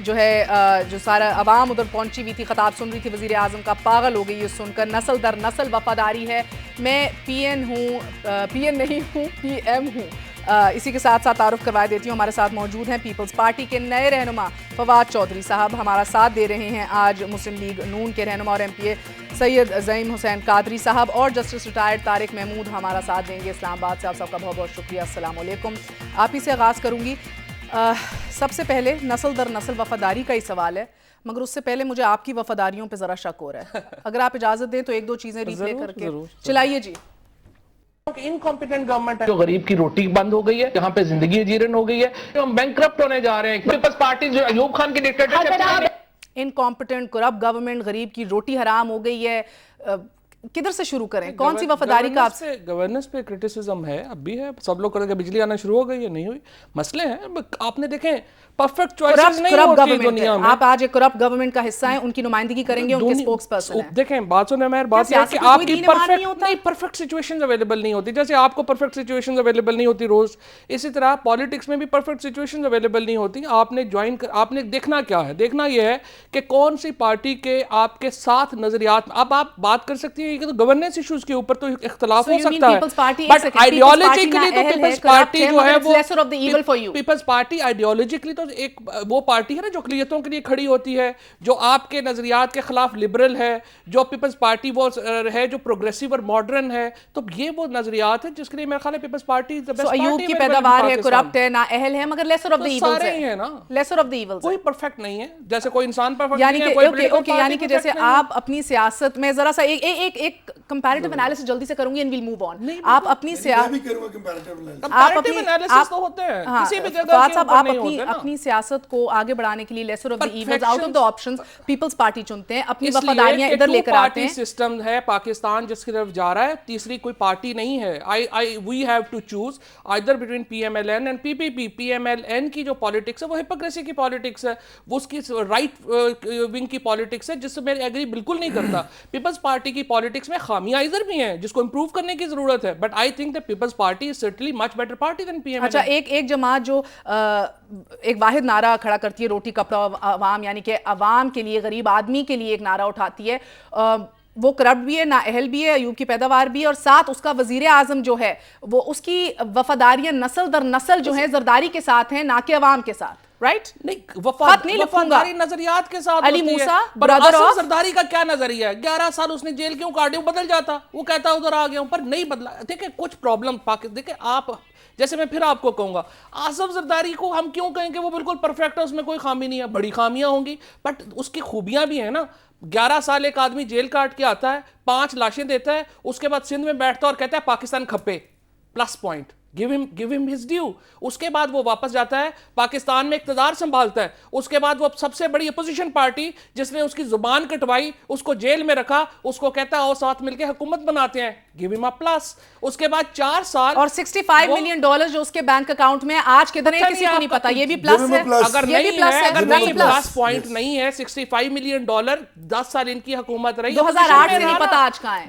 جو ہے جو سارا عوام ادھر پہنچی ہوئی تھی، خطاب سن رہی تھی وزیر اعظم کا، پاگل ہو گئی یہ سن کر. نسل در نسل وفاداری ہے. میں پی این نہیں ہوں، پی ایم ہوں. اسی کے ساتھ ساتھ تعارف کروا دیتی ہوں، ہمارے ساتھ موجود ہیں پیپلز پارٹی کے نئے رہنما فواد چودھری صاحب، ہمارا ساتھ دے رہے ہیں آج مسلم لیگ نون کے رہنما اور ایم پی اے سید زعیم حسین قادری صاحب، اور جسٹس ریٹائرڈ طارق محمود ہمارا ساتھ دیں گے اسلام آباد سے. آپ سب کا بہت بہت شکریہ. السلام علیکم. آپ ہی سے آغاز کروں گی. سب سے پہلے نسل در نسل وفاداری کا ہی سوال ہے، مگر اس سے پہلے مجھے آپ کی وفاداریوں پہ ذرا شک ہو رہا ہے. اگر آپ اجازت دیں تو ایک دو چیزیں ریپلے کر کے چلائیے. جی. انکمپیٹنٹ گورنمنٹ ہے جو غریب کی روٹی بند ہو گئی ہے، جہاں پہ زندگی جیرن ہو گئی ہے، ہم بینکرپٹ ہونے جا رہے ہیں. پیپلز پارٹی جو ایوب خان کی ڈکٹیٹرشپ، انکمپیٹنٹ کرپٹ گورنمنٹ، غریب کی روٹی حرام ہو گئی ہے. کدھر سے شروع کریں؟ کون سی وفاداری کا آپ گورننس پہ کرٹیسزم ہے، اب بھی ہے. سب لوگ کریں کہ بجلی آنا شروع ہو گئی ہے، نہیں ہوئی. مسئلے ہیں، آپ نے دیکھیں پرفیکٹ چوائسز نہیں ہوتی دنیا میں. آپ آج ایک کرپٹ گورنمنٹ کا حصہ ہیں، ان کی نمائندگی کریں گے، ان کے اسپوکس پرسن ہیں. دیکھیں بات سنیں مہر، بات یہ ہے کہ آپ کی پرفیکٹ سچویشنز اویلیبل نہیں ہوتی. جیسے آپ کو پرفیکٹ سچویشنز اویلیبل نہیں ہوتی روز، اسی طرح پالیٹکس میں بھی پرفیکٹ سچویشنز اویلیبل نہیں ہوتی. آپ نے دیکھنا کیا ہے؟ دیکھنا یہ ہے کہ کون سی پارٹی کے آپ کے ساتھ نظریات. اب آپ بات کر سکتی ہیں کہ تو گورننس ایشوز کے اوپر تو اختلاف ہو سکتا ہے، بٹ آئیڈیالوجیکلی تو پیپلز پارٹی جو ہے وہ پیپلز پارٹی آئیڈیالوجیکلی تو ایک وہ پارٹی ہے نا جو اقلیتوں کے لیے کھڑی ہوتی ہے، جو آپ کے نظریات کے خلاف لبرل ہے. جو پیپلز پارٹی وہ ہے جو پروگریسو اور ماڈرن ہے. تو یہ وہ نظریات ہے جس کے لیے میرا خیال ہے پیپلز پارٹی ایوب کی پیداوار ہے، کرپٹ ہے، نااہل ہے، مگر لیسر آف دی ایولز ہے نا. لیسر آف دی ایولز کوئی پرفیکٹ نہیں ہے، جیسے کوئی انسان پرفیکٹ نہیں ہے، کوئی یعنی کہ جیسے آپ اپنی سیاست میں ذرا سا ایک کمپیریٹیو انالیسس جلدی سے کروں گی and we'll move on. آپ اپنی اپنی سیاست کو آگے بڑھانے کے لیے lesser of the evils out of the options Peoples Party چنتے ہیں، اپنی وفاداریاں ادھر لے کر آتے ہیں. سسٹم ہے پاکستان جس کی طرف جا رہا ہے، تیسری کوئی پارٹی نہیں ہے. we have to choose either between PMLN and PPP. PMLN کی جو پالیٹکس ہے وہ ہپوکریسی کی پالیٹکس ہے، وہ اس کی رائٹ ونگ کی پالیٹکس ہے جس سے میں ایگری بالکل نہیں کرتا. پیپلز پارٹی کی پالیٹکس میں خامیاں ادھر بھی ہیں جس کو امپروو کرنے کی ضرورت ہے، but I think that Peoples Party is certainly much better party than PMLN. اچھا، ایک جماعت جو ایک واحد نعرہ کھڑا کرتی ہے روٹی کپڑا عوام، یعنی کہ عوام کے لیے، غریب آدمی کے لیے ایک نعرہ اٹھاتی ہے، وہ کرپٹ بھی ہے، نااہل بھی ہے، ایوب کی پیداوار بھی ہے، اور ساتھ اس کا وزیر اعظم جو ہے وہ اس کی وفاداریاں نسل در نسل جو ہیں زرداری کے ساتھ ہیں، نہ کہ عوام کے ساتھ. رائٹ؟ نہیں، وفاداری نظریات کے ساتھ علی موسیٰ آصف زرداری کا کیا نظریہ ہے؟ 11 سال اس نے جیل کیوں کاٹے؟ وہ بدل جاتا، وہ کہتا ادھر آ گیا ہوں، پر نہیں بدلا. دیکھیں کچھ پرابلم دیکھیں آپ، جیسے میں پھر آپ کو کہوں گا آصف زرداری کو ہم کیوں کہیں کہ وہ بالکل پرفیکٹ ہے، اس میں کوئی خامی نہیں ہے. بڑی خامیاں ہوں گی بٹ اس کی خوبیاں بھی ہیں نا. 11 سال ایک آدمی جیل کاٹ کے آتا ہے، 5 لاشیں دیتا ہے، اس کے بعد سندھ میں بیٹھتا ہے اور کہتا ہے پاکستان کھپے، plus point. give him his due. اس کے بعد وہ واپس جاتا ہے، پاکستان میں اقتدار سنبھالتا ہے. اس کے بعد وہ سب سے بڑی اپوزیشن پارٹی جس نے اس کی زبان کٹوائی، اس کو جیل میں رکھا، اس کو کہتا ہے آؤ ساتھ مل کے حکومت بناتے ہیں. give him a plus. اس کے بعد 4 سال اور $65 ملین جو اس کے بینک اکاؤنٹ میں آج کدھر ہے کسی کو نہیں پتا. یہ بھی پلس ہے. اگر نہیں پلس پوائنٹ نہیں ہے $65 ملین، 10 سال ان کی حکومت رہی. 2008 سے نہیں پتا آج کہاں ہے.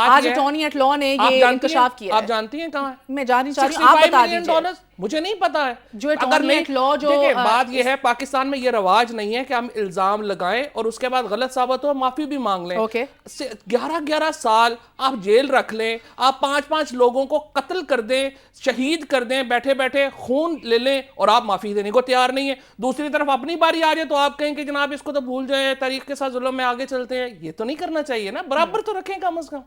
آج اٹارنی ایٹ لا نے یہ انکشاف کیا. آپ جانتی ہیں کہاں ہے؟ میں جانی چاہتی ہوں، آپ بتا دیجئے. مجھے نہیں پتا ہے. جو اٹارنی ایٹ لا جو بات یہ ہے، پاکستان میں یہ رواج نہیں ہے کہ ہم الزام لگائیں اور اس کے بعد غلط ثابت ہو معافی بھی مانگ لیں. 11 سال آپ جیل رکھ لیں، آپ 5 لوگوں کو قتل کر دیں، شہید کر دیں، بیٹھے بیٹھے خون لے لیں اور آپ معافی دینے کو تیار نہیں ہیں. دوسری طرف اپنی باری آ رہی ہے تو آپ کہیں کہ جناب اس کو تو بھول جائیں، تاریخ کے ساتھ ظلم میں آگے چلتے ہیں. یہ تو نہیں کرنا چاہیے نا، برابر تو رکھیں کم از کم.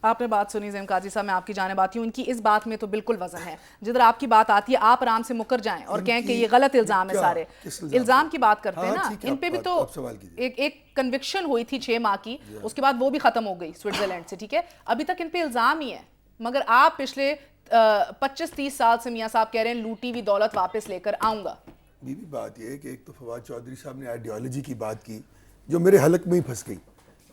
آپ نے بات سنی زعیم قادری صاحب، میں آپ کی جانب آتی ہوں. ان کی اس بات میں تو بالکل وزن ہے. جدھر آپ کی بات آتی ہے آپ آرام سے مکر جائیں اور کہیں کہ یہ غلط الزام ہے. سارے الزام کی بات کرتے ہیں نا، ان پہ بھی تو ایک کنوکشن ہوئی تھی 6 ماہ کی، اس کے بعد وہ بھی ختم ہو گئی سوئٹزرلینڈ سے. ٹھیک ہے، ابھی تک ان پہ الزام ہی ہے، مگر آپ پچھلے 25-30 سال سے میاں صاحب کہہ رہے ہیں لوٹی ہوئی دولت واپس لے کر آؤں گا. بات یہ ہے کہ ایک تو فواد چودھری صاحب نے آئیڈیالوجی کی بات کی جو میرے حلق میں ہی پھنس گئی.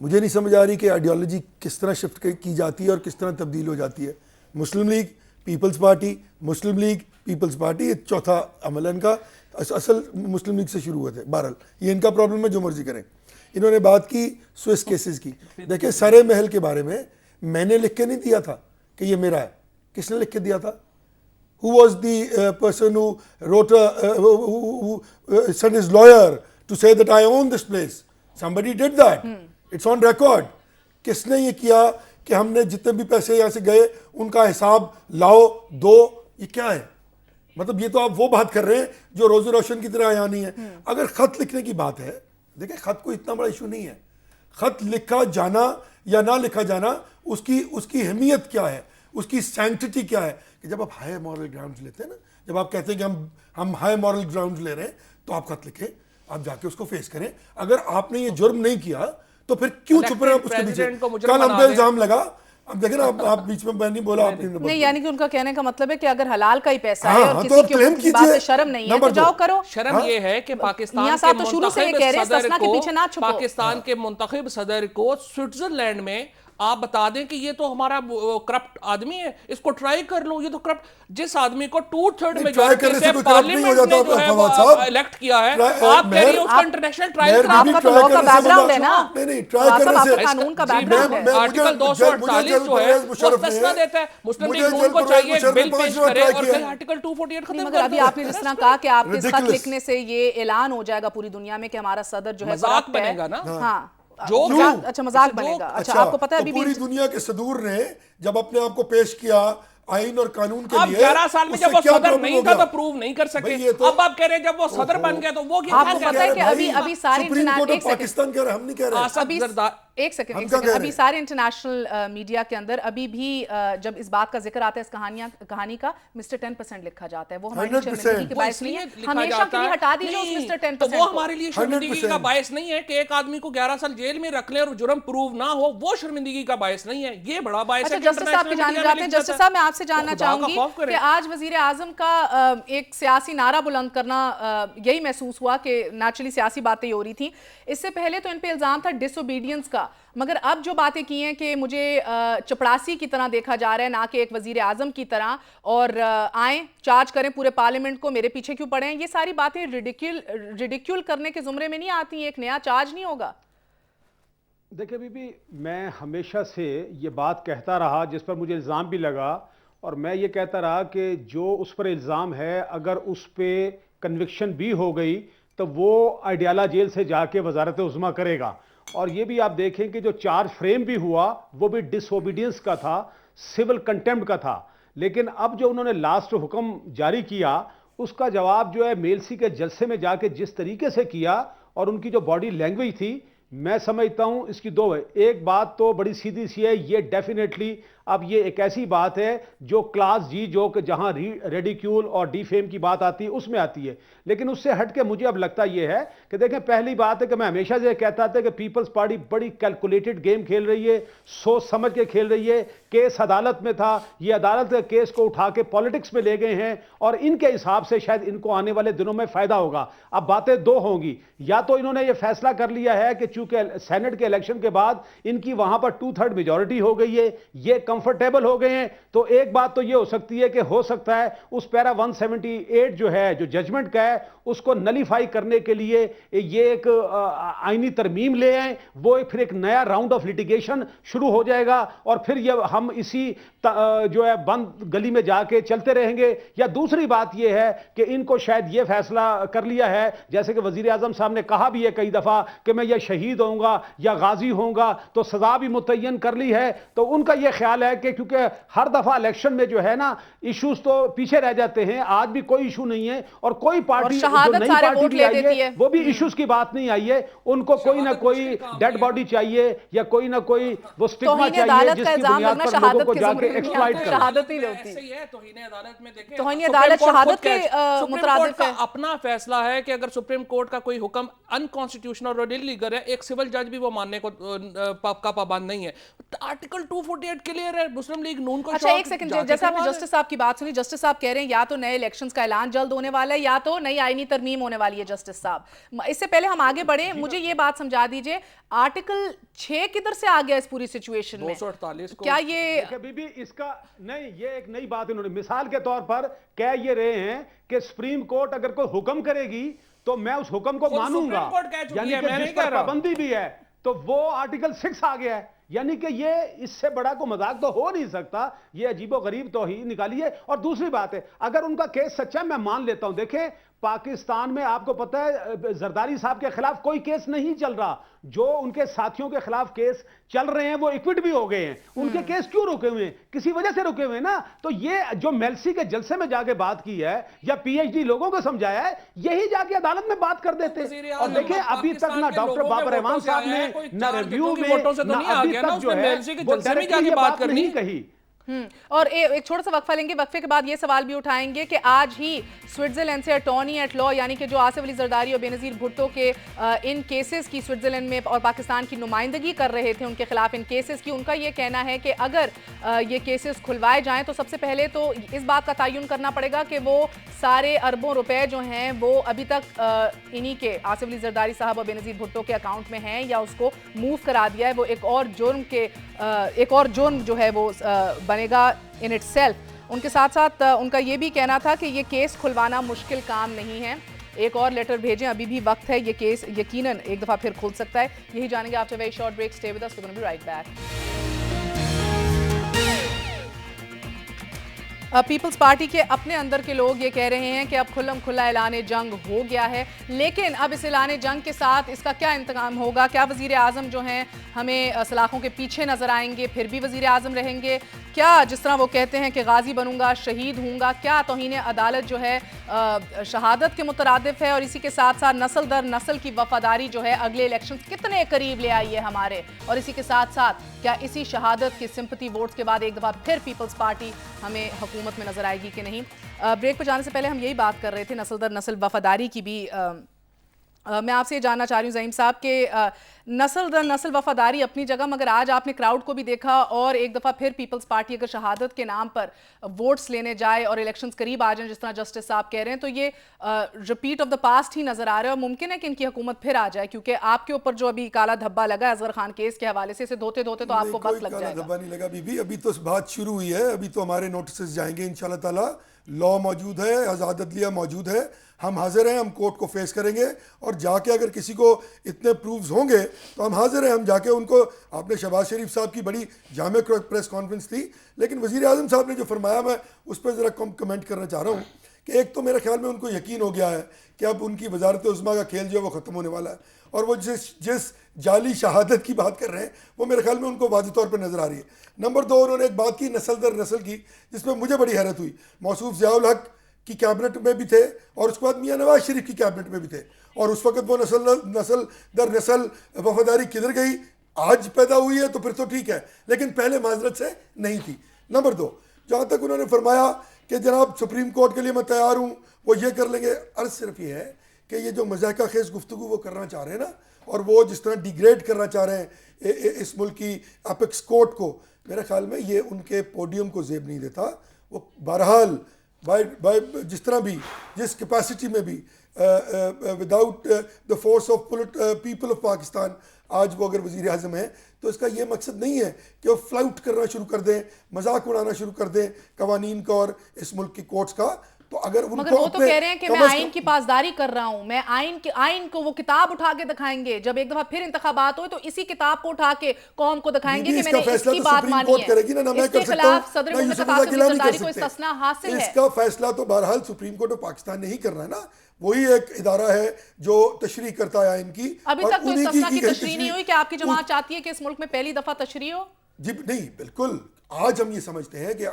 مجھے نہیں سمجھ آ رہی کہ آئیڈیالوجی کس طرح شفٹ کی جاتی ہے اور کس طرح تبدیل ہو جاتی ہے. مسلم لیگ پیپلز پارٹی، مسلم لیگ پیپلز پارٹی، یہ چوتھا عمل ہے ان کا. اصل مسلم لیگ سے شروع ہوئے تھے. بہرحال یہ ان کا پرابلم ہے، جو مرضی کریں. انہوں نے بات کی سوئس کیسز کی. دیکھیں سرے محل کے بارے میں نے لکھ کے نہیں دیا تھا کہ یہ میرا ہے. کس نے لکھ کے دیا تھا؟ Who was the person who wrote sent his lawyer to say that I own this place. Somebody did that. It's on record. کس نے یہ کیا کہ ہم نے جتنے بھی پیسے یہاں سے گئے ان کا حساب لاؤ دو, یہ کیا ہے؟ مطلب یہ تو آپ وہ بات کر رہے ہیں جو روز روشن کی طرح یہاں نہیں ہے. اگر خط لکھنے کی بات ہے, دیکھیں خط کوئی اتنا بڑا ایشو نہیں ہے. خط لکھا جانا یا نہ لکھا جانا, اس کی اہمیت کیا ہے, اس کی سینکٹٹی کیا ہے, کہ جب آپ ہائی مورل گراؤنڈز لیتے ہیں نا, جب آپ کہتے ہیں کہ ہم ہائی مورل گراؤنڈز لے رہے ہیں, تو آپ خط لکھیں, آپ جا کے اس کو فیس کریں. اگر آپ نے یہ جرم نہیں کیا تو پھر کیوں چھپ رہے ہیں اس کے پیچھے؟ کل ہم پہ الزام لگا, اب دیکھیں نا, آپ بیچ میں میں نہیں بولا, آپ نے نہیں, یعنی کہ ان کا کہنے کا مطلب ہے کہ اگر حلال کا ہی پیسہ ہے اور کسی کے اوپر کسی بات سے شرم نہیں ہے تو جاؤ کرو. شرم یہ ہے کہ پاکستان کے منتخب صدر کو سوئٹزرلینڈ میں آپ بتا دیں کہ یہ تو ہمارا کرپٹ آدمی ہے, اس کو ٹرائی کر لو. یہ تو کرپٹ, جس آدمی کو 2/3 میجورٹی سے پارلیمنٹ نے جو ہے وہ الیکٹ کیا ہے, آپ کہہ رہی ہیں اس کا انٹرنیشنل ٹرائل کرنا. آپ کا تو لا کا بیک گراؤنڈ ہے نا, نہیں ٹرائی کرنے سے قانون کا بیک گراؤنڈ ہے. آرٹیکل 248 جو ہے وہ استثنا دیتا ہے, مسلم لیگ نون کو چاہیے بل پیش کرے اور پھر آرٹیکل 248 ختم کر دے. مگر ابھی آپ نے جس طرح کہا کہ آپ کے خط لکھنے سے یہ اعلان ہو جائے گا پوری دنیا میں کہ ہمارا صدر جو ہے مذاق بنے گا نا. ہاں, اچھا مذاق بنے گا. اچھا آپ کو پتہ ہے ابھی پوری دنیا کے صدور نے جب اپنے آپ کو پیش کیا آئین اور قانون کے اب لیے, 11 سال میں جب وہ صدر نہیں تھا تو پروو نہیں کر سکے. اب آپ کہہ رہے ہیں جب وہ صدر بن گیا تو وہ کیا آپ کو پتہ ہے کہ ابھی سارے پاکستان کہہ رہے, ہم نہیں کہہ رہے. ایک سیکنڈ, ابھی سارے انٹرنیشنل میڈیا کے اندر ابھی بھی جب اس بات کا ذکر آتا ہے اس کہانی کا, مسٹر 10% لکھا جاتا ہے. وہ ہماری شرمندگی کے باعث نہیں ہے, ہمیشہ کے لیے ہٹا دیجیے اس مسٹر 10%. تو وہ ہمارے لیے شرمندگی کا باعث نہیں ہے کہ ایک آدمی کو 11 سال جیل میں رکھ لیں اور جرم پروو نہ ہو, وہ شرمندگی کا باعث نہیں ہے, یہ بڑا باعث ہے. جسٹس صاحب کی جانب جاتے ہیں. جسٹس صاحب میں آپ سے جاننا چاہوں گی کہ آج وزیر اعظم کا ایک سیاسی نعرہ بلند کرنا یہی محسوس ہوا کہ نیچرلی سیاسی باتیں ہو رہی تھیں. اس سے پہلے تو ان پہ الزام تھا ڈس اوبیڈینس کا, مگر اب جو باتیں کی ہیں کہ مجھے چپڑاسی کی طرح دیکھا جا رہا ہے نہ کہ ایک وزیر اعظم کی طرح, اور آئیں چارج کریں پورے پارلیمنٹ کو, میرے پیچھے کیوں پڑے ہیں, یہ ساری باتیں ریڈیکیول کرنے کے زمرے میں نہیں آتی, ایک نیا چارج نہیں ہوگا؟ دیکھیں بی بی, میں ہمیشہ سے یہ بات کہتا رہا جس پر مجھے الزام بھی لگا, اور میں یہ کہتا رہا کہ جو اس پر الزام ہے اگر اس پہ کنوکشن بھی ہو گئی تو وہ آئیڈیالہ جیل سے جا کے وزارت عظمیٰ کرے گا. اور یہ بھی آپ دیکھیں کہ جو چارج فریم بھی ہوا وہ بھی ڈس اوبیڈینس کا تھا, سول کنٹیمپٹ کا تھا. لیکن اب جو انہوں نے لاسٹ حکم جاری کیا اس کا جواب جو ہے میلسی کے جلسے میں جا کے جس طریقے سے کیا, اور ان کی جو باڈی لینگویج تھی, میں سمجھتا ہوں اس کی دو ہے. ایک بات تو بڑی سیدھی سی ہے, یہ ڈیفینیٹلی اب یہ ایک ایسی بات ہے جو کلاس جی جو کہ جہاں ریڈیکیول اور ڈیفیم کی بات آتی ہے اس میں آتی ہے. لیکن اس سے ہٹ کے مجھے اب لگتا یہ ہے کہ دیکھیں, پہلی بات ہے کہ میں ہمیشہ سے کہتا تھا کہ پیپلز پارٹی بڑی کیلکولیٹڈ گیم کھیل رہی ہے, سوچ سمجھ کے کھیل رہی ہے. کیس عدالت میں تھا, یہ عدالت کے کیس کو اٹھا کے پالیٹکس میں لے گئے ہیں, اور ان کے حساب سے شاید ان کو آنے والے دنوں میں فائدہ ہوگا. اب باتیں دو ہوں گی, یا تو انہوں نے یہ فیصلہ کر لیا ہے کہ چونکہ سینٹ کے الیکشن کے بعد ان کی وہاں پر 2/3 میجورٹی ہو گئی ہے, یہ کمفرٹیبل ہو گئے ہیں, تو ایک بات تو یہ ہو سکتی ہے کہ ہو سکتا ہے اس پیرا 178 جو ہے جو ججمنٹ کا ہے اس کو نلیفائی کرنے کے لیے یہ ایک آئینی ترمیم لے آئیں, وہ پھر ایک نیا راؤنڈ آف لیٹیگیشن شروع ہو جائے گا, اور پھر یہ ہم اسی جو ہے بند گلی میں جا کے چلتے رہیں گے. یا دوسری بات یہ ہے کہ ان کو شاید یہ فیصلہ کر لیا ہے, جیسے کہ وزیر اعظم صاحب نے کہا بھی ہے کئی دفعہ کہ میں یا شہید ہوں گا یا غازی ہوں گا, تو سزا بھی متعین کر لی ہے. تو ان کا یہ خیال ہے کہ کیونکہ ہر دفعہ الیکشن میں جو ہے نا ایشوز تو پیچھے رہ جاتے ہیں, آج بھی کوئی ایشو نہیں ہے, اور کوئی پارٹی جو نئی پارٹی بھی آئی ہے وہ بھی ایشوز کی بات نہیں آئی ہے. ان کو کوئی نہ کوئی ڈیڈ باڈی چاہیے یا کوئی نہ کوئی وہ سٹگما چاہیے جس کی بنیاد پر لوگوں کو جا کے ایکسپلائٹ کریں. شہادت نہیں ہوتی, توہین عدالت میں دیکھیں, توہین عدالت شہادت کے مترادف ہے. اپنا فیصلہ ہے کہ اگر سپریم کورٹ کا کوئی حکم انکانسٹیٹیوشنل اور انلیگل ہے, ایک سول جج بھی وہ ماننے کو کا پابند نہیں ہے. آرٹیکل 248 کلیئر ہے, مسلم لیگ نون کو. اچھا ایک سیکنڈ, جیسے آپ نے جسٹس صاحب کی بات سنی, جسٹس صاحب کہہ رہے ہیں یا تو نئے الیکشنز کا اعلان جلد ہونے والا ہے یا تو نئی آئینی ترمیم ہونے والی ہے. جسٹس صاحب, اس سے پہلے ہم آگے بڑھیں, مجھے یہ بات سمجھا دیجئے, آرٹیکل 6 کدھر سے آ گیا اس پوری سچویشن میں؟ 248 کو کیا یہ بی بی اس کا نہیں, یہ ایک نئی بات انہوں نے مثال کے طور پر کہہ یہ رہے ہیں کہ سپریم کورٹ اگر کوئی حکم کرے گی تو میں اس حکم کو مانوں گا, یعنی کہ جس پر پابندی بھی ہے, تو وہ آرٹیکل 6 آ گیا ہے. یعنی کہ یہ اس سے بڑا کو مذاق تو ہو نہیں سکتا, یہ عجیب و غریب توہین نکالی ہے. اور دوسری بات ہے, اگر ان کا کیس سچا ہے میں مان لیتا ہوں, دیکھیں پاکستان میں آپ کو پتہ ہے زرداری صاحب کے خلاف کوئی کیس نہیں چل رہا, جو ان کے ساتھیوں کے خلاف کیس چل رہے ہیں وہ ایکوٹ بھی ہو گئے ہیں, ان کے کیس کیوں رکے ہوئے ہیں؟ کسی وجہ سے رکے ہوئے ہیں نا. تو یہ جو میلسی کے جلسے میں جا کے بات کی ہے یا پی ایچ ڈی لوگوں کو سمجھایا ہے, یہی جا کے عدالت میں بات کر دیتے. اور دیکھیں ابھی تک نہ ڈاکٹر بابر رحمان صاحب نے نہ ریویو میں نہ ابھی تک جو ہے وہ ڈائریکٹلی یہ بات نہیں کہی. اور ایک چھوٹا سا وقفہ لیں گے, وقفے کے بعد یہ سوال بھی اٹھائیں گے کہ آج ہی سوئٹزرلینڈ سے اٹارنی ایٹ لا یعنی کہ جو آصف علی زرداری اور بے نظیر بھٹو کے ان کیسز کی سوئٹزرلینڈ میں اور پاکستان کی نمائندگی کر رہے تھے ان کے خلاف ان کیسز کی, ان کا یہ کہنا ہے کہ اگر یہ کیسز کھلوائے جائیں تو سب سے پہلے تو اس بات کا تعین کرنا پڑے گا کہ وہ سارے اربوں روپے جو ہیں وہ ابھی تک انہی کے آصف علی زرداری صاحب اور بے نظیر بھٹو کے اکاؤنٹ میں ہیں یا اس کو موو کرا دیا ہے. وہ ایک اور جرم جو ہے وہ بنے گا in itself. ان کے ساتھ ساتھ ان کا یہ بھی کہنا تھا کہ یہ کیس کھلوانا مشکل کام نہیں ہے, ایک اور لیٹر بھیجیں, ابھی بھی وقت ہے, یہ کیس یقیناً ایک دفعہ پھر کھل سکتا ہے. یہی جانیں گے after a very short break. Stay with us, we're going to be right back. Peoples Party کے اپنے اندر کے لوگ یہ کہہ رہے ہیں کہ اب کھلم کھلا اعلان جنگ ہو گیا ہے, لیکن اب اس اعلان جنگ کے ساتھ اس کا کیا انتقام ہوگا؟ کیا وزیر اعظم جو ہیں ہمیں سلاخوں کے پیچھے نظر آئیں گے, پھر بھی وزیر اعظم رہیں گے؟ کیا جس طرح وہ کہتے ہیں کہ غازی بنوں گا, شہید ہوں گا, کیا توہین عدالت جو ہے شہادت کے مترادف ہے؟ اور اسی کے ساتھ ساتھ نسل در نسل کی وفاداری جو ہے اگلے الیکشنز کتنے قریب لے آئی ہے ہمارے, اور اسی کے ساتھ ساتھ کیا اسی شہادت کے سمپتھی ووٹس کے بعد ایک دفعہ پھر پیپلز پارٹی ہمیں حکومت میں نظر آئے گی کہ نہیں؟ بریک پہ جانے سے پہلے ہم یہی بات کر رہے تھے نسل در نسل وفاداری کی بھی. میں آپ سے یہ جاننا چاہ رہی ہوں زعیم صاحب کہ نسل در نسل وفاداری اپنی جگہ, مگر آج آپ نے کراؤڈ کو بھی دیکھا اور ایک دفعہ پھر پیپلز پارٹی اگر شہادت کے نام پر ووٹس لینے جائے اور الیکشنز قریب آ جائیں جس طرح جسٹس صاحب کہہ رہے ہیں, تو یہ ریپیٹ آف دا پاسٹ ہی نظر آ رہا ہے, اور ممکن ہے کہ ان کی حکومت پھر آ جائے, کیونکہ آپ کے اوپر جو ابھی کالا دھبا لگا ہے اصغر خان کیس کے حوالے سے, اسے دھوتے دھوتے تو آپ کو وقت لگ جائے گا. دھبا نہیں لگا بی, ابھی تو بات شروع ہوئی ہے, ابھی تو ہمارے نوٹسز جائیں گے انشاءاللہ تعالی. لا موجود ہے, آزاد عدلیہ موجود ہے, ہم حاضر ہیں, ہم کورٹ کو فیس کریں گے, اور جا کے اگر کسی کو اتنے پروفز ہوں گے تو ہم حاضر ہیں, ہم جا کے ان کو. آپ نے شہباز شریف صاحب کی بڑی جامع پریس کانفرنس تھی, لیکن وزیر اعظم صاحب نے جو فرمایا میں اس پہ ذرا کمنٹ کرنا چاہ رہا ہوں کہ ایک تو میرے خیال میں ان کو یقین ہو گیا ہے کہ اب ان کی وزارت عظمیٰ کا کھیل جو ہے وہ ختم ہونے والا ہے, اور وہ جس جعلی شہادت کی بات کر رہے ہیں وہ میرے خیال میں ان کو واضح طور پہ نظر آ رہی ہے. نمبر 2, انہوں نے ایک بات کی نسل در نسل کی, جس میں مجھے بڑی حیرت ہوئی. موصوف ضیاء الحق کی کیبنٹ میں بھی تھے, اور اس کے بعد میاں نواز شریف کی کیبنٹ میں بھی تھے, اور اس وقت وہ نسل در نسل وفاداری کدھر گئی؟ آج پیدا ہوئی ہے تو پھر تو ٹھیک ہے, لیکن پہلے معذرت سے نہیں تھی. نمبر 2, جہاں تک انہوں نے فرمایا کہ جناب سپریم کورٹ کے لیے میں تیار ہوں, وہ یہ کر لیں گے. عرض صرف یہ ہے کہ یہ جو مذائقہ خیز گفتگو وہ کرنا چاہ رہے ہیں نا, اور وہ جس طرح ڈیگریڈ کرنا چاہ رہے ہیں اس ملک کی اپیکس کورٹ کو, میرے خیال میں یہ ان کے پوڈیم کو زیب نہیں دیتا. وہ بہرحال جس طرح بھی, جس کیپیسٹی میں بھی, without the force of people of Pakistan, آج وہ اگر وزیر اعظم ہیں تو اس کا یہ مقصد نہیں ہے کہ وہ فلاؤٹ کرنا شروع کر دیں, مذاق اڑانا شروع کر دیں قوانین کا اور اس ملک کی کورٹس کا. تو اگر ان مگر کو وہ تو کہہ رہے ہیں کہ میں آئین کی پاسداری کر رہا ہوں, میں آئین کو وہ کتاب اٹھا کے دکھائیں گے, جب ایک دفعہ پھر انتخابات ہوئے تو اسی کتاب کو اٹھا کے قوم کو دکھائیں گے کہ میں نے اس کی بات مانی ہے. اس کے خلاف صدر مملکت آصف علی زرداری کو استثناء حاصل ہے. اس کا فیصلہ تو بہرحال سپریم کورٹ آف پاکستان نے ہی کرنا ہے نا, وہی ایک ادارہ ہے جو تشریح کرتا ہے آئین کی. ابھی تک تو استثناء کی تشریح نہیں ہوئی. کہ آپ کی جماعت چاہتی ہے کہ اس ملک میں پہلی دفعہ تشریح ہو؟ جی نہیں, بالکل. آج ہم یہ سمجھتے ہیں کہ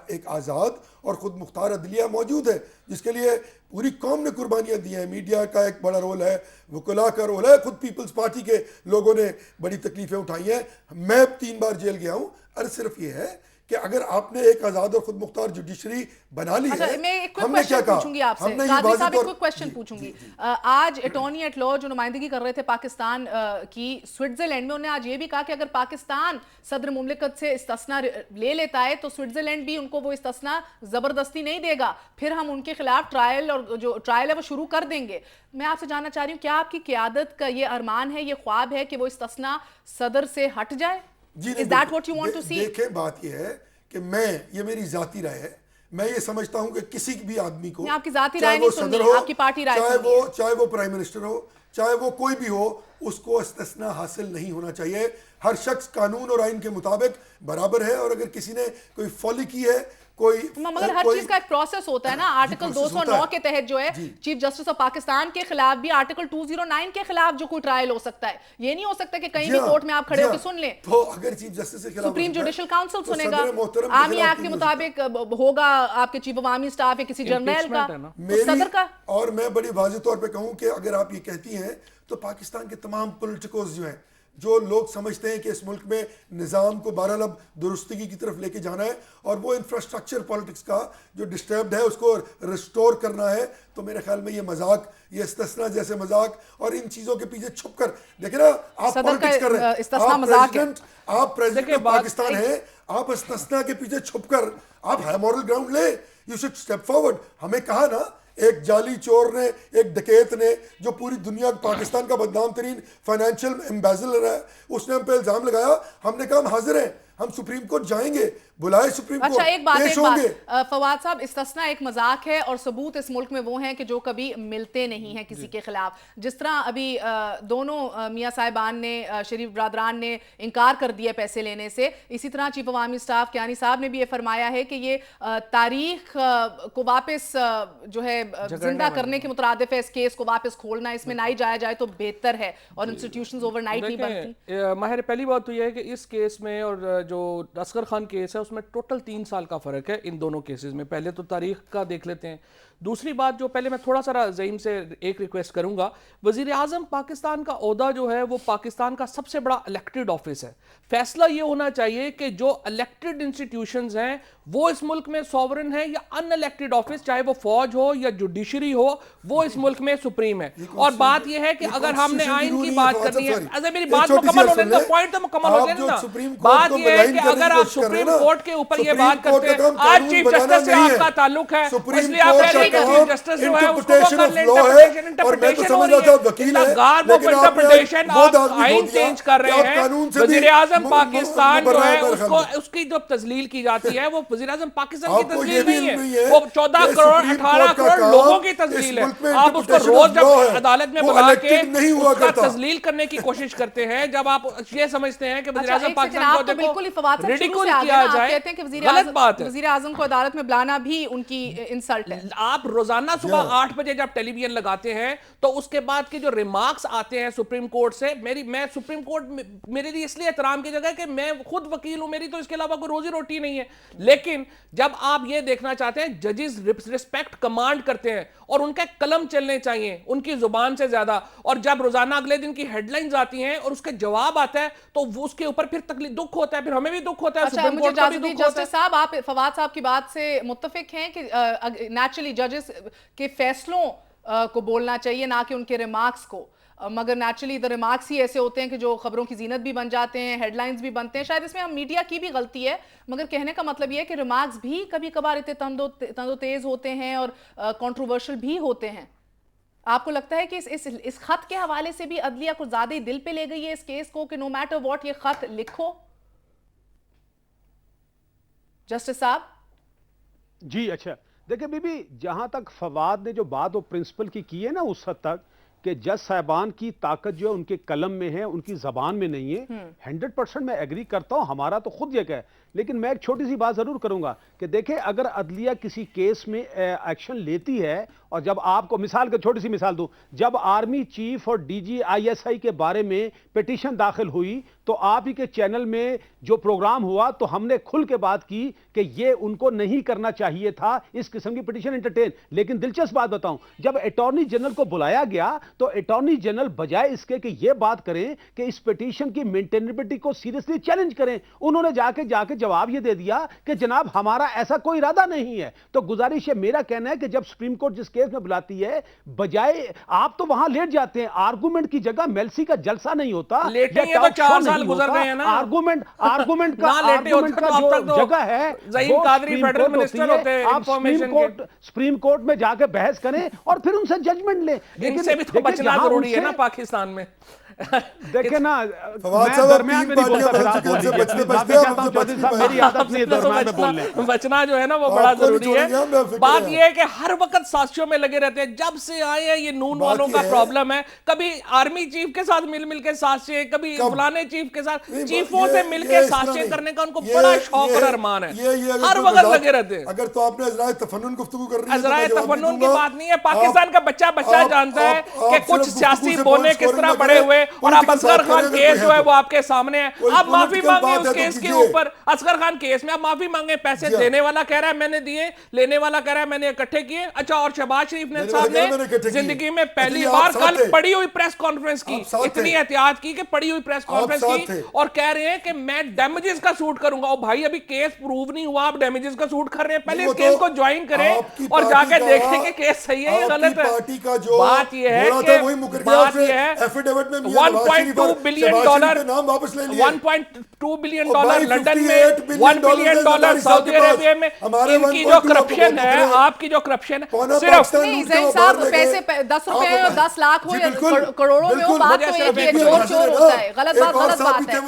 ایک آزاد اور خود مختار عدلیہ موجود ہے, جس کے لیے پوری قوم نے قربانیاں دی ہیں. میڈیا کا ایک بڑا رول ہے, وکلاء کا رول ہے, خود پیپلز پارٹی کے لوگوں نے بڑی تکلیفیں اٹھائی ہیں. میں 3 بار جیل گیا ہوں. عرض صرف یہ ہے کہ اگر آپ نے ایک آزاد اور خود مختار جوڈیشری بنا لی ہے, میں ایک کوئسچن پوچھوں گی آپ سے, قاضی صاحب ایک کوئسچن پوچھوں گی. آج اٹارنی ایٹ لا جو نمائندگی کر رہے تھے پاکستان کی سوئٹزرلینڈ میں, انہوں نے آج یہ بھی کہا کہ اگر پاکستان صدر مملکت سے استثناء لے لیتا ہے تو سوئٹزرلینڈ بھی ان کو وہ استثناء زبردستی نہیں دے گا, پھر ہم ان کے خلاف ٹرائل, اور جو ٹرائل ہے وہ شروع کر دیں گے. میں آپ سے جاننا چاہ رہی ہوں, کیا آپ کی قیادت کا یہ ارمان ہے, یہ خواب ہے کہ وہ استثناء صدر سے ہٹ جائے؟ Is that what you want to see? دیکھیں بات یہ ہے کہ یہ میری ذاتی رائے ہے, میں یہ سمجھتا ہوں کہ کسی بھی آدمی کو, آپ کی ذاتی رائے نہیں سننی, آپ کی پارٹی رائے سننی ہے, چاہے وہ پرائم منسٹر ہو, چاہے وہ کوئی بھی ہو, اس کو استثناء حاصل نہیں ہونا چاہیے. ہر شخص قانون اور آئین کے مطابق برابر ہے, اور اگر کسی نے کوئی فولی کی ہے کوئی مگر ہر چیز کا ایک پروسیس ہوتا ہے نا. آرٹیکل 209 کے تحت جو ہے چیف جسٹس آف پاکستان کے خلاف بھی آرٹیکل 209 کے خلاف جو کوئی ٹرائل ہو سکتا ہے, یہ نہیں ہو سکتا کہ کہیں بھی کورٹ میں آپ کھڑے ہو کے سن لیں. تو اگر چیف جسٹس کے خلاف سپریم جوڈیشل کاؤنسل سنے گا, آرمی ایکٹ کے مطابق ہوگا آپ کے چیف آف آرمی اسٹاف یا کسی جنرل کا, صدر کا. اور میں بڑی واضح طور پہ کہوں کہ اگر آپ یہ کہتی ہیں تو پاکستان کے تمام پولیٹیکوز جو ہیں, جو لوگ سمجھتے ہیں کہ اس ملک میں نظام کو بہرحال درستگی کی طرف لے کے جانا ہے اور وہ انفراسٹرکچر پالیٹکس کا جو ڈسٹربڈ ہے اس کو ریسٹور کرنا ہے, تو میرے خیال میں یہ مذاق, یہ استثناء جیسے مذاق اور ان چیزوں کے پیچھے چھپ کر دیکھیں نا, آپ پالیٹکس کر رہے ہیں, آپ پریزیڈنٹ پاکستان ہیں, آپ استثناء کے پیچھے چھپ کر آپ ہائی مورل گراؤنڈ لیں, یو شوڈ اسٹیپ فارورڈ. ہمیں کہا نا ایک جعلی چور نے, ایک ڈکیت نے, جو پوری دنیا پاکستان کا بدنام ترین فائنینشیل ایمبیزڈر ہے, اس نے ہم پہ الزام لگایا. ہم نے کہا ہم حاضر ہیں, ہم سپریم کورٹ جائیں گے, بلائے سپریم کورٹ. اچھا ایک بات گے. فواد صاحب, استثناء ایک مذاق ہے اور ثبوت اس ملک میں وہ ہیں کہ جو کبھی ملتے نہیں ہیں کسی کے خلاف. جس طرح ابھی دونوں میاں صاحبان نے, شریف برادران نے انکار کر دیا پیسے لینے سے, اسی طرح chief of army staff Kayani صاحب نے بھی یہ فرمایا ہے کہ یہ تاریخ کو واپس جو ہے زندہ کرنے کے مترادف ہے, اس کیس کو واپس کھولنا, اس میں نہ ہی جایا جائے تو بہتر ہے, اور انسٹیٹیوشنز اوور نائٹ نہیں بنتی. ماہر, پہلی بات تو یہ ہے کہ اس کیس میں اور جو اصغر خان کیس ہے اس میں ٹوٹل 3 سال کا فرق ہے ان دونوں کیسز میں. پہلے تو تاریخ کا دیکھ لیتے ہیں. دوسری بات جو پہلے میں تھوڑا سا زعیم سے ایک ریکویسٹ کروں گا, وزیر اعظم پاکستان کا عہدہ جو ہے وہ پاکستان کا سب سے بڑا الیکٹڈ آفس ہے. فیصلہ یہ ہونا چاہیے کہ جو الیکٹڈ انسٹیٹیوشنز ہیں وہ اس ملک میں سوورن ہیں یا ان الیکٹڈ آفس, چاہے وہ فوج ہو یا جوڈیشری ہو, وہ اس ملک میں سپریم ہے. اور بات یہ ہے کہ اگر ہم نے آئین کی بات کرنی ہے, اگر میری بات مکمل ہونے دیں, پوائنٹ تو مکمل ہو جائے نا. بات یہ ہے کہ اگر آپ سپریم کورٹ کے اوپر یہ بات کرتے ہیں, آج چیف جسٹس سے آپ کا تعلق ہے, اس لیے آپ کہہ رہے ہیں کہ چیف جسٹس جو ہے اس کو وہ کر لیں, انٹرپریٹیشن ہو رہی ہے, گارب آف انٹرپریٹیشن, آپ آئین چینج کر رہے ہیں. وزیر اعظم پاکستان جو ہے اس کی جو تذلیل کی جاتی ہے وہ وزیر اعظم پاکستان کی تذلیل نہیں ہے, وہ 14 کروڑ 18 کروڑ لوگوں کی تذلیل ہے. آپ اس کو روز جب عدالت میں بلا کے اس کا تذلیل کرنے کی کوشش کرتے ہیں, جب آپ یہ سمجھتے ہیں کہ وزیر اعظم پاکستان کو ریڈیکول کیا جائے, غلط بات ہے. وزیر اعظم کو عدالت میں بلانا بھی ان کی انسلٹ ہے. آپ روزانہ صبح 8 بجے جب ٹیلی ویژن لگاتے ہیں تو اس کے بعد کے جو ریمارکس آتے ہیں سپریم کورٹ سے, میں سپریم کورٹ میرے لیے اس لیے احترام کی جگہ ہے کہ میں خود وکیل ہوں, میری تو اس کے علاوہ کوئی روزی روٹی نہیں ہے. لیکن جب آپ یہ دیکھنا چاہتے ہیں ججز ریسپیکٹ کمانڈ کرتے ہیں اور ان کا قلم چلنے چاہیے ان کی زبان سے زیادہ, اور جب روزانہ اگلے دن کی ہیڈ لائنز آتی ہیں اور اس کے جواب آتا ہے تو اس کے اوپر پھر تکلیف دکھ ہوتا ہے, پھر ہمیں بھی دکھ ہوتا ہے, سپریم کورٹ کو بھی دکھ ہوتا ہے. جسٹس صاحب, آپ فواد صاحب کی بات سے متفق ہیں کہ نیچرلی ججز کے فیصلوں کو بولنا چاہیے نہ کہ ان کے ریمارکس کو, مگر نیچرلی the ریمارکس ہی ایسے ہوتے ہیں کہ جو خبروں کی زینت بھی بن جاتے ہیں, ہیڈ لائنز بھی بنتے ہیں. شاید اس میں ہم میڈیا کی بھی غلطی ہے, مگر کہنے کا مطلب یہ ہے کہ ریمارکس بھی کبھی کبھار اتنے تند و تیز ہوتے ہیں اور کنٹروورشل بھی ہوتے ہیں. آپ کو لگتا ہے کہ اس خط کے حوالے سے بھی عدلیہ کچھ زیادہ ہی دل پہ لے گئی ہے اس کیس کو کہ نو میٹر واٹ یہ خط لکھو؟ جسٹس صاحب جی اچھا دیکھیں بی بی, جہاں تک فواد نے جو بات وہ پرنسپل کی ہے نا, اس حد تک کہ جج صاحبان کی طاقت جو ہے ان کے قلم میں ہے, ان کی زبان میں نہیں ہے, 100% میں ایگری کرتا ہوں, ہمارا تو خود یہ کہ. لیکن میں ایک چھوٹی سی بات ضرور کروں گا کہ دیکھیں اگر عدلیہ کسی کیس میں ایکشن لیتی ہے, اور جب آپ کو مثال کے چھوٹی سی مثال دوں, جب آرمی چیف اور ڈی جی ISI کے بارے میں پیٹیشن داخل ہوئی تو آپ ہی کے چینل میں جو پروگرام ہوا تو ہم نے کھل کے بات کی کہ یہ ان کو نہیں کرنا چاہیے تھا اس قسم کی پیٹیشن انٹرٹین. لیکن دلچسپ بات بتاؤں, جب اٹارنی جنرل کو بلایا گیا تو اٹارنی جنرل بجائے اس کے کہ یہ بات کریں کہ اس پیٹیشن کی مینٹینیبلٹی کو سیریسلی چیلنج کریں, انہوں نے جا کے جواب یہ دے دیا کہ جناب ہمارا ایسا کوئی ارادہ نہیں ہے. تو گزارش ہے, میرا کہنا ہے کہ جب سپریم کورٹ جس کیس میں بلاتی ہے, بجائے آپ تو وہاں لیٹ جاتے ہیں, آرگومنٹ کی جگہ میلسی کا جلسہ نہیں ہوتا, لیٹیں تو 4 سال گزر گئے ہیں نا, آرگومنٹ کا جو جگہ ہے زعیم قادری فیڈرل منسٹر ہوتے ہیں, آپ سپریم کورٹ میں جا کے بحث کریں اور پھر ان سے ججمنٹ لیں. ان سے بھی تو بچنا ضروری ہے نا پاکستان میں. دیکھیں نا فواد میں صاحب درمیان میں نہیں پارٹیاں بولتا بن چکے ہیں، ان سے بچتے میں بچتے چاہتا ہوں چودھری صاحب میری عادت نہیں ہے درمیان میں بولنے بچنا جو ہے نا وہ بڑا آپ کو نہیں ضروری چھوڑیں گے ہم، بے ہے. فکر بات ہیں. یہ ہے کہ ہر وقت سازشوں میں لگے رہتے ہیں. جب سے آئے ہیں یہ نون بات والوں یہ کا ہے- پرابلم ہے. کبھی آرمی چیف کے ساتھ مل کے سازشیں, کبھی کب؟ فلانے چیف کے ساتھ, نہیں، چیفوں یہ- سے مل یہ کے اس طرح سازشیں نہیں. کرنے کا ان کو یہ- بڑا شوق یہ- اور ارمان ہے. یہ اگر ہر کوئی وقت مذاق- لگے رہتے ہیں. اگر تو آپ نے عذرائے تفنن گفتگو کر رہی ہے تو میں عذرائے جواب نہیں تفنن کی دوں گا. بات نہیں ہے. پاکستان کا بچہ جانتا ہے کہ آپ کچھ صرف سیاسی گفتگو سے بونے پوائنٹ کس طرح اسکورنگ نہ بڑے کریں. ہوئے, اور اب پولیٹیکل اصغر بات خان کریں اگر کیس کوئی جو ہے ہے وہ آپ کے سامنے ہے. کوئی آپ معافی پولیٹیکل مانگیں بات اس ہے تو کیس کے کیجئے. اوپر. اصغر خان کیس میں آپ معافی مانگیں. پیسے جی ہاں. دینے والا کہہ رہا ہے میں نے دیے, لینے والا کہہ رہا ہے میں نے اکٹھے کیے. اچھا, اور شہباز شریف صاحب میں نے نے اکٹھے کیے. زندگی میں پہلی اچھا، بار آپ ساتھ کل تھے. پڑی ہوئی پریس کانفرنس کی, آپ ساتھ اتنی تھے. احتیاط کی کہ پڑی ہوئی پریس کانفرنس ساتھ کی, تھے. اور کہہ رہے ہیں کہ میں ڈیمیجز کا سوٹ کروں گا. اور بھائی ابھی کیس پروو نہیں ہوا, آپ ڈیمیجز کا سوٹ کر رہے ہیں. پہلے وہ اس کیس تو کو جوائن کریں آپ کی اور جا پارٹی کے کا- دیکھیں کہ کیس صحیح ہے یا غلط آپ کی ہے. پارٹی کا جو بات یہ ہے بولا کہ تھا وہی مکر گیا. بات اس نے یہ ہے ایفیڈیوٹ میں میاں نواز شریف 1.2 اور بلین شہباز ڈالر, شریف کے نام واپس لے لیے. 1.2 بلین اور ڈالر بھائی لنڈن میں, 58 1 بلین ڈالر زرداری صاحب سعودی کے پاس. عربیہ میں. ہمارے ان کی 1.2 جو آپ کو کرپشن بہت ہے, مکر ہے. آپ کی جو کرپشن پونا صرف پاکستان نہیں لوٹ کے زین وہ صاحب, باہر لے گئے. پیسے 10 آپ روپے ہو 10 لاکھ ہو جی یا بالکل, کروڑوں میں ہو, بالکل. بات مجھے تو صرف ایک ہی ہے, ایک چور بات چور ہوتا ہے. غلط بات غلط بات ہے.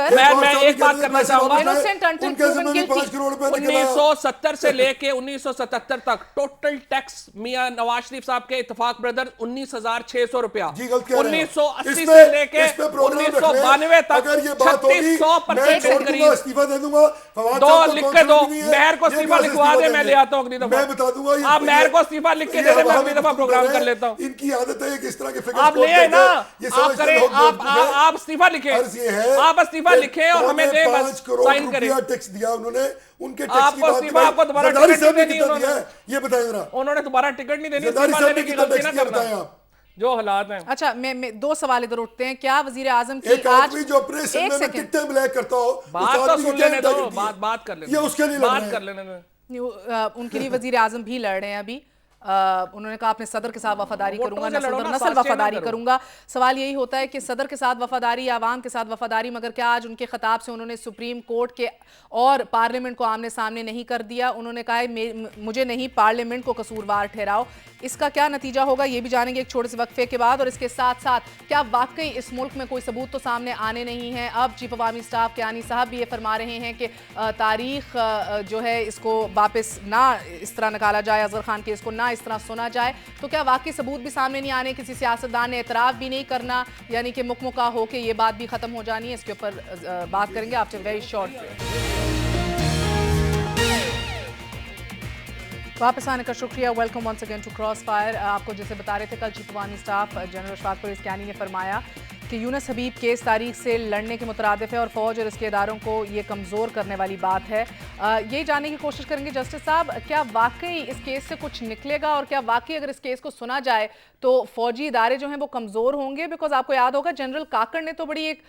میں ایک بات کرنا چاہوں گا. Innocent until proven guilty. 5 crore روپے نکل آیا. 1970 سے لے کے 1977 تک ٹوٹل ٹیکس میاں نواز شریف صاحب کے اتفاق بردر 19,600 روپیہ. جی غلط کہہ رہے ہیں. 1980 سے لے کے اس پہ پروگرام رکھ لیں. 1992 تک اگر یہ بات ہوگی 3600% میں چھوڑ دوں گا, قریب. استعفیٰ دے دوں گا. فواد دو صاحب کو لکھ کے دو, کانفیڈنس نہیں ہے. مہر کو یہ استعفیٰ کیسے لکھوا دے, دیں میں گے؟ لے آتا ہوں اگلی دفعہ. میں بتا دوں گا. آپ مہر کو استعفیٰ لکھ کے دے دیں, میں اگلی دفعہ پروگرام کر لیتا ہوں. ان کی عادت ہے کہ اس طرح کے فکر آپ لے آئے نا, آپ کریں, آپ استعفیٰ لکھیں, آپ استعفیٰ لکھیں اور ہمیں دیں, بس سائن کریں. ٹیکس دیا انہوں نے, ان کے آپ ٹیکس کی کو بات استعفیٰ, آپ کو دوبارہ زرداری ٹکٹ صاحب نہیں نے دینی کتنا انہوں دیا نے, ہے یہ بتائیں ذرا. انہوں نے دوبارہ ٹکٹ نہیں دینی, زرداری استعفیٰ صاحب لینے نے کی کتنا غلطی ٹیکس نہ دیا کرنا. بتائیں آپ. جو حالات ہیں. اچھا میں 2 سوال ادھر اٹھتے ہیں. کیا وزیر اعظم کی ایک آج آدمی جو اپنے سننے میں ٹکٹیں بلیک کرتا ہو, بات تو سن لینے دو, بات کر لینے یہ اس کے لیے لڑ رہے بات کر ہیں. لینے دو. ان کے لیے وزیر اعظم بھی لڑ رہے ہیں ابھی. انہوں نے کہا اپنے صدر کے ساتھ وفاداری کروں گا, نسل وفاداری کروں گا. سوال یہی ہوتا ہے کہ صدر کے ساتھ وفاداری یا عوام کے ساتھ وفاداری, مگر کیا آج ان کے خطاب سے انہوں نے سپریم کورٹ کے اور پارلیمنٹ کو آمنے سامنے نہیں کر دیا. انہوں نے کہا ہے مجھے نہیں, پارلیمنٹ کو قصوروار ٹھہراؤ. اس کا کیا نتیجہ ہوگا یہ بھی جانیں گے ایک چھوٹے سے وقفے کے بعد. اور اس کے ساتھ ساتھ کیا واقعی اس ملک میں کوئی ثبوت تو سامنے آنے نہیں ہے. اب چیف عوامی اسٹاف کیانی صاحب بھی یہ فرما رہے ہیں کہ تاریخ جو ہے اس کو واپس نہ اس طرح نکالا جائے, اظہر خان کیس کو نہ اس طرح سنا جائے. تو کیا واقعی ثبوت بھی سامنے نہیں آنے, کسی سیاستدان نے اعتراف بھی نہیں کرنا, یعنی کہ مکمکہ ہو کے یہ بات بھی ختم ہو جانی ہے. اس کے اوپر بات کریں گے آفٹر ویری شارٹ بریک. واپس آنے کا شکریہ. Welcome once again to crossfire. آپ کو جیسے بتا رہے تھے, کل چیف عوامی اسٹاف جنرل اشفاق پرویز کیانی نے فرمایا کہ یونس حبیب کیس تاریخ سے لڑنے کے مترادف ہے اور فوج اور اس کے اداروں کو یہ کمزور کرنے والی بات ہے. یہ جاننے کی کوشش کریں گے جسٹس صاحب, کیا واقعی اس کیس سے کچھ نکلے گا, اور کیا واقعی اگر اس کیس کو سنا جائے تو فوجی ادارے جو ہیں وہ کمزور ہوں گے؟ بیکاز آپ کو یاد ہوگا جنرل کاکڑ نے تو بڑی ایک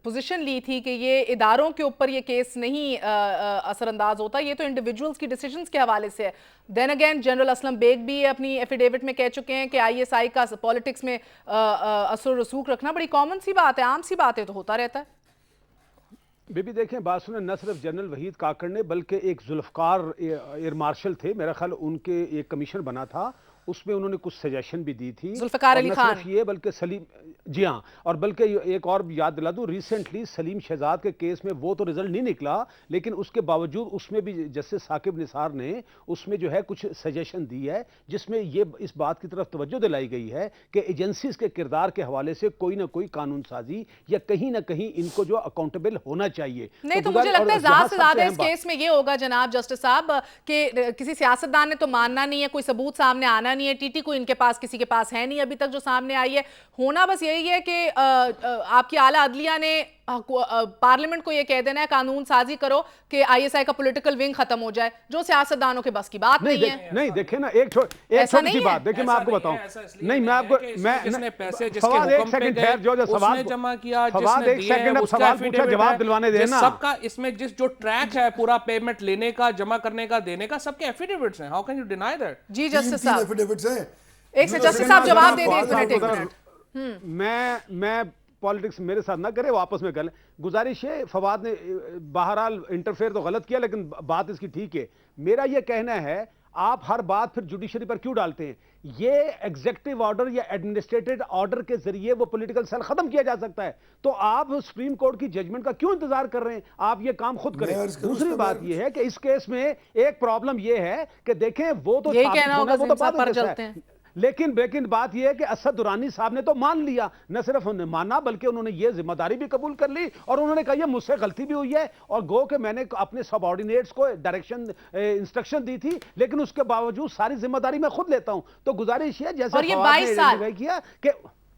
پوزیشن لی تھی کہ یہ اداروں کے اوپر یہ کیس نہیں اثر انداز ہوتا, یہ تو انڈیویجولز کی ڈیسیجنز کے حوالے سے ہے. Then again General Aslam Beg بھی اپنی ایفیڈیوٹ میں کہہ چکے ہیں کہ آئی ایس آئی کا پالیٹکس میں اثر و رسوخ رکھنا بڑی کامن سی بات ہے, عام سی بات ہے, تو ہوتا رہتا ہے. بی دیکھیں, بات سنیں, نہ صرف جنرل وحید کاکڑ نے بلکہ ایک ذوالفقار ایئر مارشل تھے, میرا خیال ان کے ایک کمیشن بنا تھا, اس میں انہوں نے کچھ سجیشن بھی دی تھی. ذوالفقار علی خان, صرف یہ بلکہ سلیم, جی ہاں, اور بلکہ ایک اور یاد دلا دوں, ریسنٹلی سلیم شہزاد کے کیس میں وہ تو رزلٹ نہیں نکلا, لیکن اس کے باوجود اس میں بھی جسٹس ثاقب نثار نے اس میں جو ہے کچھ سجیشن دی ہے, جس میں یہ اس بات کی طرف توجہ دلائی گئی ہے کہ ایجنسیز کے کردار کے حوالے سے کوئی نہ کوئی قانون سازی یا کہیں نہ کہیں ان کو جو اکاؤنٹیبل ہونا چاہیے. نہیں تو مجھے لگتا ہے زیادہ سے زیادہ اس کیس میں یہ ہوگا جناب جسٹس صاحب کہ کسی سیاستدان نے تو ماننا نہیں ہے, کوئی ثبوت سامنے آنا نہیں ہے, ٹی ٹی کو ان کے پاس کسی کے پاس ہے نہیں ابھی تک جو سامنے آئی ہے. ہونا بس یہی ہے کہ آپ کی اعلیٰ عدلیہ نے پارلیمنٹ کو یہ کہہ دینا ہے قانون سازی کرو کہ آئی ایس آئی کا پولیٹیکل ونگ ختم ہو جائے, جو سیاستدانوں کے بس کی بات نہیں ہے. نہیں دیکھیں نا, ایک چھوٹی سی بات دیکھیں, میں آپ کو بتاؤں, نہیں میں آپ کو, فواد ایک سیکنڈ ٹھہر, جو سوال جمع کیا, فواد ایک سیکنڈ اب سوال پوچھا, جواب دلوانے دینا. سب کا اس میں جو ٹریک ہے پورا پیمنٹ لینے کا, جمع کرنے کا, دینے کا, سب کے ایفیڈیوٹس ہیں. How can you deny that? جی جسٹس صاحب, ایفیڈیوٹس ہیں. ایک سے جسٹس صاحب جواب دے دیں, ایک منٹ. میں پالیٹکس میرے ساتھ نہ کرے, واپس میں کر لیں. گزارش ہے, فواد نے بہرحال انٹرفیئر تو غلط کیا, لیکن بات اس کی ٹھیک ہے. میرا یہ کہنا ہے, آپ ہر بات پھر جوڈیشری پر کیوں ڈالتے ہیں؟ یہ ایگزیکٹو آرڈر یا ایڈمنسٹریٹو آرڈر کے ذریعے وہ پولیٹیکل سیل ختم کیا جا سکتا ہے. تو آپ سپریم کورٹ کی ججمنٹ کا کیوں انتظار کر رہے ہیں؟ آپ یہ کام خود کریں. دوسری بات یہ ہے کہ اس کیس میں ایک پرابلم یہ ہے کہ دیکھیں وہ تو یہی کہنا ہوگا زیم صاحب پر چلتے ہیں. لیکن بات یہ ہے کہ اسد درانی صاحب نے تو مان لیا, نہ صرف انہوں نے مانا بلکہ انہوں نے یہ ذمہ داری بھی قبول کر لی, اور انہوں نے کہا یہ مجھ سے غلطی بھی ہوئی ہے, اور گو کہ میں نے اپنے سب آرڈینیٹس کو انسٹرکشن دی تھی, لیکن اس کے باوجود ساری ذمہ داری میں خود لیتا ہوں. تو گزارش ہے جیسے اور یہ 22 سال کیا کہ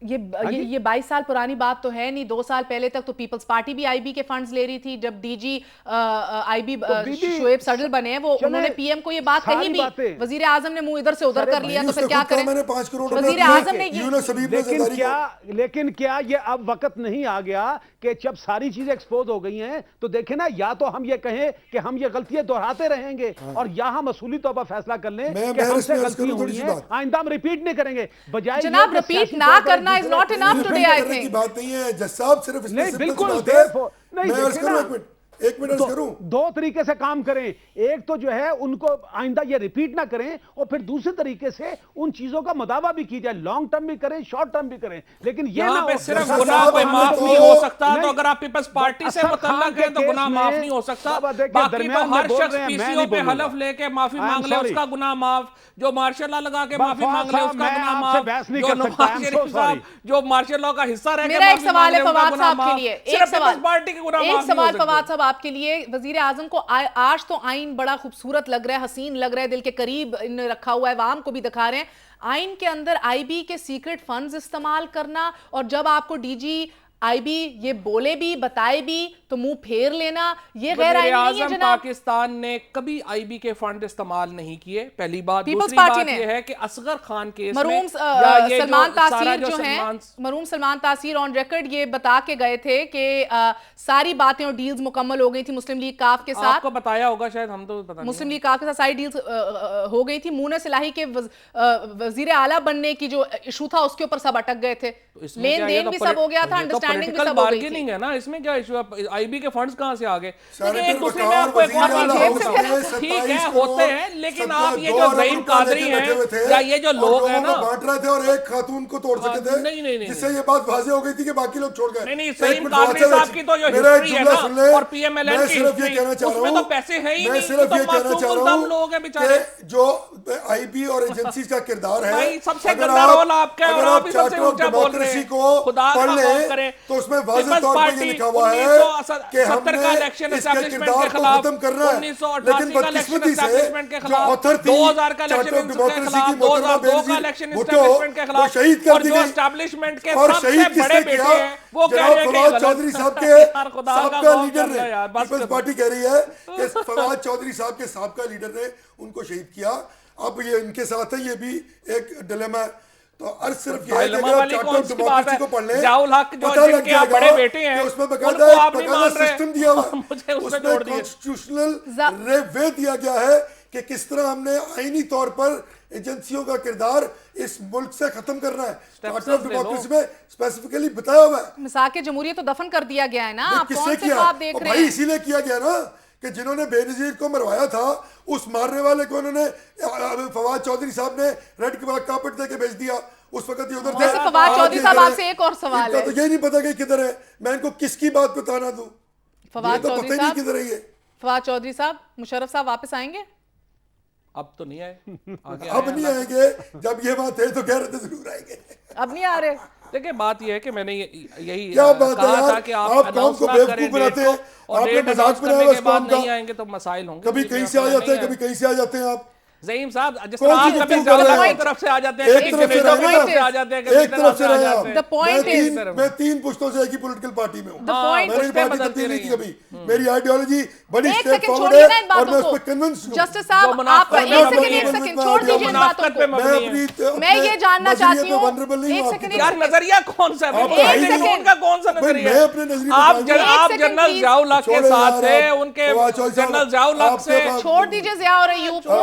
یہ 22 سال پرانی بات تو ہے نہیں. 2 سال پہلے تک تو پیپلز پارٹی بھی آئی بی کے فنڈز لے رہی تھی. جب D G I B Shoaib Suddle بنے ہیں, وہ انہوں نے پی ایم کو یہ بات کہی بھی, وزیر اعظم نے منہ ادھر سے ادھر کر لیا, تو پھر کیا کریں؟ وزیر اعظم نے لیکن کیا یہ اب وقت نہیں آ گیا کہ جب ساری چیزیں ایکسپوز ہو گئی ہیں تو دیکھیں نا, یا تو ہم یہ کہیں کہ ہم یہ غلطیاں دہراتے رہیں گے, اور یا ہم اصولی طور پر فیصلہ کر لیں کہ ہم سے غلطی ہوئی ہے, آئندہ ہم ریپیٹ نہیں کریں گے. بجائے جناب ریپیٹ نہ کرنا is not enough today, I think. بات نہیں ہے جج صاحب, صرف اس میں بالکل ایک منٹ کروں, دو طریقے سے کام کریں. ایک تو جو ہے ان کو آئندہ یہ ریپیٹ نہ کریں, اور پھر دوسرے طریقے سے ان چیزوں کا مداوع بھی کی جائے, لانگ ٹرم بھی کریں, شارٹ ٹرم بھی کریں. لیکن یہاں پہ صرف گناہ کوئی معاف نہیں ہو سکتا, تو اگر آپ پیپلز پارٹی سے متعلق ہیں تو گناہ معاف نہیں ہو سکتا. باقی تو ہر شخص پی سی او پہ حلف لے کے معافی مانگ لے, اس کا گناہ معاف. جو مارشل لا لگا کے معافی مانگ لے, اس کا گناہ معاف. جو نواز شریف صاحب جو مارشل لا کا حصہ رہ کے معافی مانگ لے, ان کا گناہ معاف. صرف پیپلز پارٹی کے گناہ معاف نہیں ہو سکتے. ایک سوال فواد صاحب آپ کے لیے. وزیر اعظم کو آج تو آئین بڑا خوبصورت لگ رہا ہے, حسین لگ رہا ہے, دل کے قریب انہیں رکھا ہوا ہے, عوام کو بھی دکھا رہے ہیں. آئین کے اندر آئی بی کے سیکرٹ فنڈز استعمال کرنا, اور جب آپ کو ڈی جی آئی بی یہ بولے بھی بتائے بھی تو منہ پھیر لینا, یہ غیر آئینی نہیں ہے جناب. پاکستان نے کبھی آئی بی کے فنڈ استعمال نہیں کیے, پہلی بات. دوسری بات یہ ہے کہ اصغر خان کیس میں مرحوم سلمان تاثیر جو ہیں, مرحوم سلمان تاثیر آن ریکارڈ یہ بتا کے گئے تھے کہ ساری باتیں اور ڈیلز مکمل ہو گئی تھی مسلم لیگ کاف کے ساتھ. آپ کو بتایا ہوگا شاید, ہم تو پتہ نہیں. مسلم لیگ کاف کے ساتھ ساری ڈیلز ہو گئی تھی. مونس الہی کے وزیر اعلیٰ بننے کی جو ایشو تھا اس کے اوپر سب اٹک گئے تھے, لین دین بھی سب ہو گیا تھا, انڈرسٹینڈنگ بھی سب ہو گئی تھی. ہے نا, اس میں کیا ایشو ہے؟ آئی بی کے فنڈز کہاں سے آگے؟ ایک دوسرے میں آپ کو ایک اور بات, ٹھیک ہے ہوتے ہیں, لیکن آپ یہ جو زعیم قادری ہیں یا یہ جو لوگ ہیں نا, بانٹ رہے تھے اور ایک خاتون کو توڑ سکے تھے, نہیں, جس سے یہ بات واضح ہو گئی تھی کہ باقی لوگ چھوڑ گئے. نہیں, زعیم قادری صاحب کی تو جو ہسٹری ہے نا, اور پی ایم ایل این کی ہسٹری, اس میں تو پیسے ہیں ہی نہیں, تو معصوم الدم لوگ ہیں بیچارے. جو آئی بی اور ایجنسیز کا کردار ہے, سب سے گندا رول آپ کا ہے, اور آپ ہی سب سے اونچا بول رہے ہیں. خدا کا خوف کریں, تو اس میں واضح طور پر یہ لکھا ہوا ہے کہ ہم نے اس کے کردار کو ختم کرنا ہے. لیکن بدقسمتی سے جو آتھر تھی چارٹر آف ڈیموکریسی کی محترمہ بینظیر بھٹو, وہ شہید کر دی گئی, اور شہید کس نے کیا؟ جناب فواد چودھری صاحب کے سابقہ لیڈر نے. پیپلز پارٹی کہہ رہی ہے کہ فواد چودھری صاحب کے سابقہ لیڈر نے ان کو شہید کیا. اب یہ ان کے ساتھ ہے, یہ بھی ایک ڈیلیما ہے. تو عرض صرف یہ ہے کہ اگر چارٹر آف ڈیموکریسی کو پڑھ لیں, پتہ لگ جائے گا کہ اس میں باقاعدہ ایک باقاعدہ سسٹم دیا ہوا ہے, اس میں کانسٹیٹیوشنل وے دیا گیا ہے کہ کس طرح ہم نے آئینی طور پر ایجنسیوں کا کردار اس ملک سے ختم کرنا ہے. چارٹر آف ڈیموکریسی میں اسپیسیفکلی بتایا ہوا ہے. مساق جمہوریت تو دفن کر دیا گیا ہے نا, آپ کس کون سے سے کیا؟ خواب دیکھ رہے بھائی ہیں؟ اسی لیے کیا گیا نا کہ جنہوں نے بے نظیر کو مروایا تھا, اس مارنے والے کو انہوں نے فواد چودھری صاحب نے ریڈ کارپٹ دے کے بھیج دیا. اس وقت یہ ادھر ویسے فواد چودھری صاحب آپ سے ایک اور سوال ہے, تو یہ نہیں پتا کہ کدھر ہے, میں ان کو کس کی بات بتانا دوں, فواد تو پتہ ہی نہیں کدھر ہے یہ. فواد چودھری صاحب, مشرف صاحب واپس آئیں گے؟ اب تو نہیں آئے, اب نہیں آئیں گے, جب یہ بات ہے تو کہہ رہے تھے ضرور آئیں گے. اب نہیں آ رہے. دیکھیں بات یہ ہے کہ میں نے یہی کیا بات ہے کہا تھا یار, کہ آپ قوم کو بیوقوف بناتے ہیں, آپ نے مذاق بنایا اس قوم کا. نہیں آئیں گے تو مسائل ہوں گے, کبھی کہیں سے آ جاتے ہیں, کبھی کہیں سے آ جاتے ہیں آپ. زعیم صاحب جس طرح آپ کبھی ایک طرف سے آ جاتے ہیں, ایک طرف سے آ جاتے ہیں, ایک طرف سے رہے آپ. The point is, میں 3 پشتوں سے ایک ہی پولیٹیکل پارٹی میں ہوں, the point میں نے پارٹی تبدیل نہیں کی کبھی. میری آئیڈیالوجی بڑی ایک اسٹریٹ سیکنڈ فارورڈ چھوڑیے ہے, نا ان اور میں باتوں اس کو. پہ کنونس ہوں. جسٹس صاحب آپ ایک سیکنڈ چھوڑ دیجیے ان باتوں کو. میں یہ جاننا چاہتی ہوں, ایک سیکنڈ, یار نظریہ کون سا ہے, ان کا کون سا نظریہ ہے؟ آپ جنرل ضیاء الحق کے ساتھ تھے, ان کے جنرل ضیاء الحق سے چھوڑ دیجیے ضیاء اور ایوب کو,